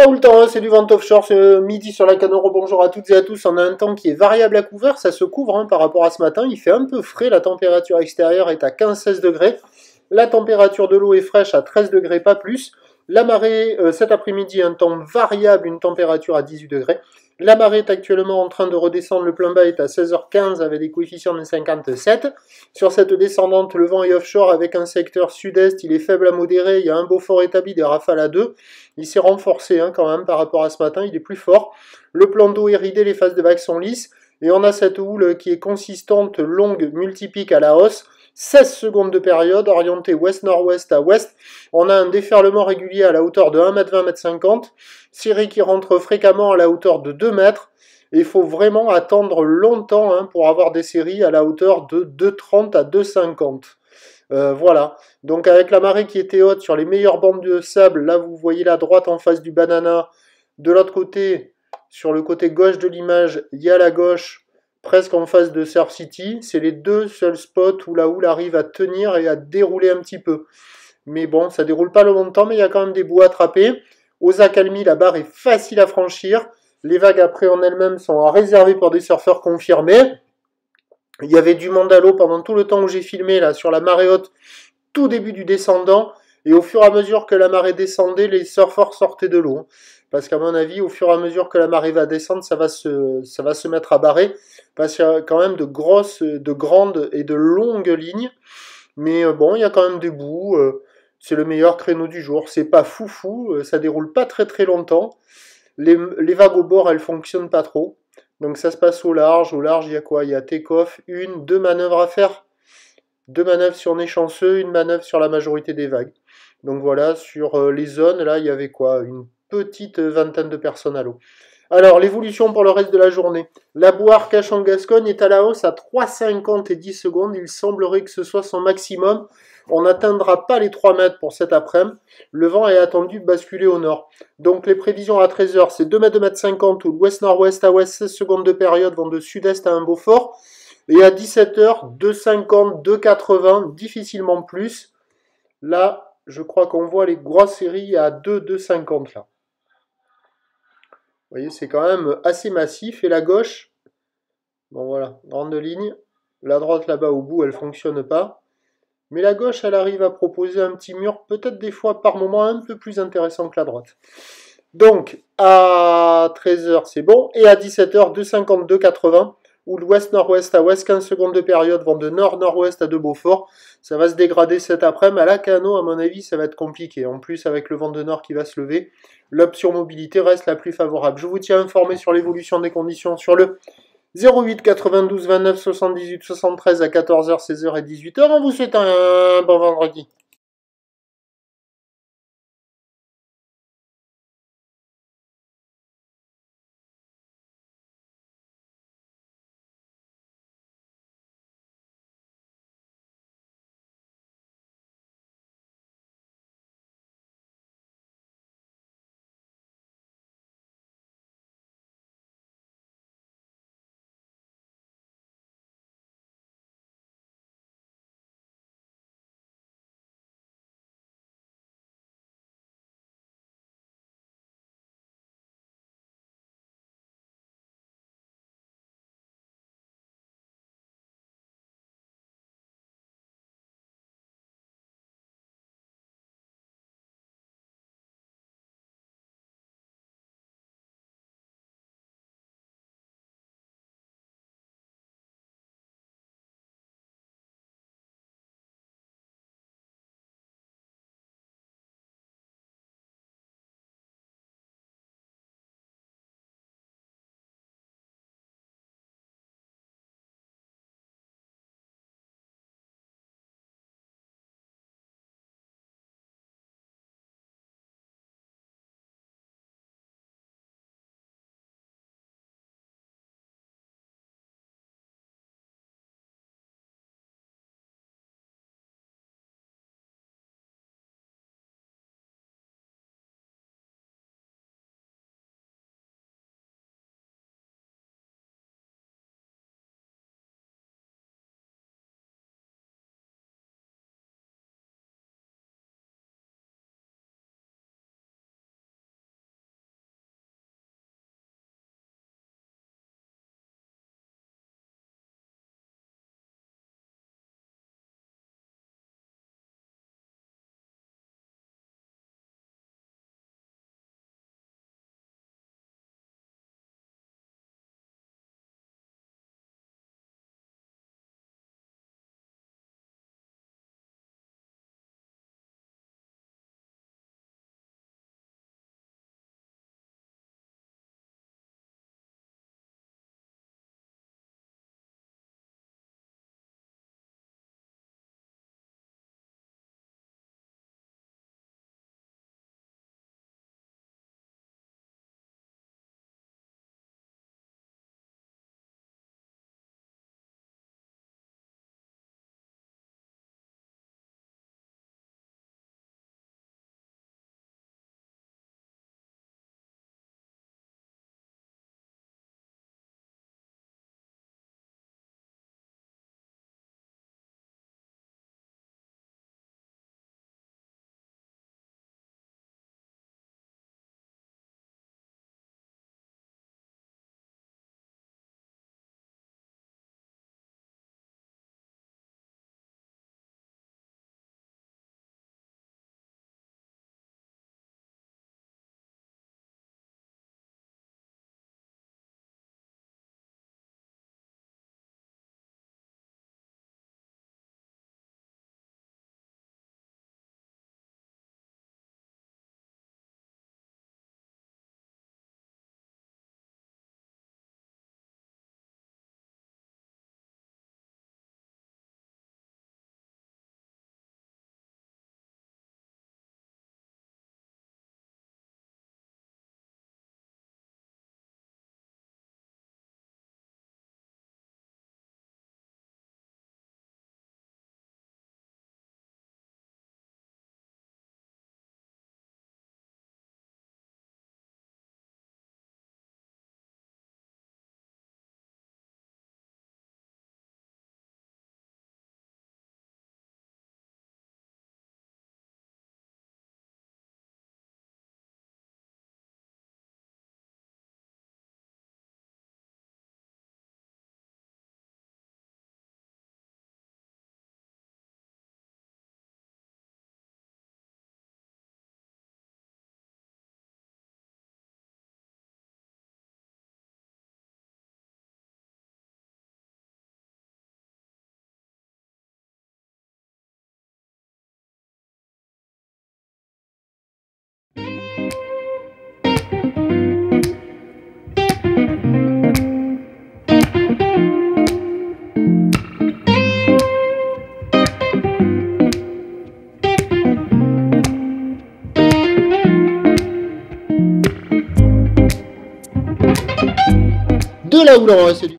là où le temps, c'est du vent offshore ce midi sur la Canoro. Bonjour à toutes et à tous. On a un temps qui est variable à couvert, ça se couvre par rapport à ce matin. Il fait un peu frais, la température extérieure est à 15-16 degrés. La température de l'eau est fraîche à 13 degrés, pas plus. La marée, cet après-midi, un temps variable, une température à 18 degrés. La marée est actuellement en train de redescendre, le plein bas est à 16h15 avec des coefficients de 57. Sur cette descendante, le vent est offshore avec un secteur sud-est, il est faible à modéré, il y a un beau fort établi, des rafales à 2. Il s'est renforcé quand même par rapport à ce matin, il est plus fort. Le plan d'eau est ridé, les phases de vagues sont lisses. Et on a cette houle qui est consistante, longue, multipique à la hausse. 16 secondes de période, orientée ouest-nord-ouest à ouest. On a un déferlement régulier à la hauteur de 1m20, 1m50. Série qui rentre fréquemment à la hauteur de 2 mètres. Et il faut vraiment attendre longtemps pour avoir des séries à la hauteur de 2,30 à 2,50. Voilà. Donc avec la marée qui était haute sur les meilleures bandes de sable, là vous voyez la droite en face du banana. De l'autre côté, sur le côté gauche de l'image, il y a la gauche presque en face de Surf City. C'est les deux seuls spots où la houle arrive à tenir et à dérouler un petit peu. Mais bon, ça déroule pas longtemps, mais il y a quand même des bouts à attraper. Aux accalmies, la barre est facile à franchir. Les vagues après en elles-mêmes sont réservées pour des surfeurs confirmés. Il y avait du monde à l'eau pendant tout le temps où j'ai filmé là sur la marée haute, tout début du descendant. Et au fur et à mesure que la marée descendait, les surfeurs sortaient de l'eau. Parce qu'à mon avis, au fur et à mesure que la marée va descendre, ça va se mettre à barrer. Parce qu'il y a quand même de grosses, de grandes et de longues lignes. Mais bon, il y a quand même des bouts. C'est le meilleur créneau du jour. C'est pas foufou, ça déroule pas très très longtemps. Les vagues au bord, elles fonctionnent pas trop. Donc ça se passe au large. Au large, il y a quoi? Il y a take-off, deux manœuvres à faire. Deux manœuvres si on est chanceux, une manœuvre sur la majorité des vagues. Donc voilà, sur les zones, là, il y avait quoi? Une petite vingtaine de personnes à l'eau. Alors, l'évolution pour le reste de la journée. La boire cache en Gascogne est à la hausse à 3,50 et 10 secondes. Il semblerait que ce soit son maximum. On n'atteindra pas les 3 mètres pour cet après-midi. Le vent est attendu de basculer au nord. Donc, les prévisions à 13h, c'est 2 mètres, 2 mètres 50 ou d'ouest-nord-ouest à ouest, 16 secondes de période vont de sud-est à un Beaufort. Et à 17h, 2,50, 2,80, difficilement plus. Là, je crois qu'on voit les grosses séries à 2, 2,50 là. Vous voyez, c'est quand même assez massif. Et la gauche, bon voilà, grande ligne. La droite là-bas au bout, elle ne fonctionne pas. Mais la gauche, elle arrive à proposer un petit mur, peut-être des fois par moment un peu plus intéressant que la droite. Donc, à 13h, c'est bon. Et à 17h, 2,50, 2,80. Ou l'ouest-nord-ouest à ouest, 15 secondes de période vont de nord-nord-ouest à de Beaufort. Ça va se dégrader cet après-midi. À la Cano, à mon avis, ça va être compliqué. En plus, avec le vent de nord qui va se lever, l'option mobilité reste la plus favorable. Je vous tiens informé sur l'évolution des conditions sur le 08 92 29 78 73 à 14h, 16h et 18h. On vous souhaite un bon vendredi. Oula, oula, ouais, c'est du...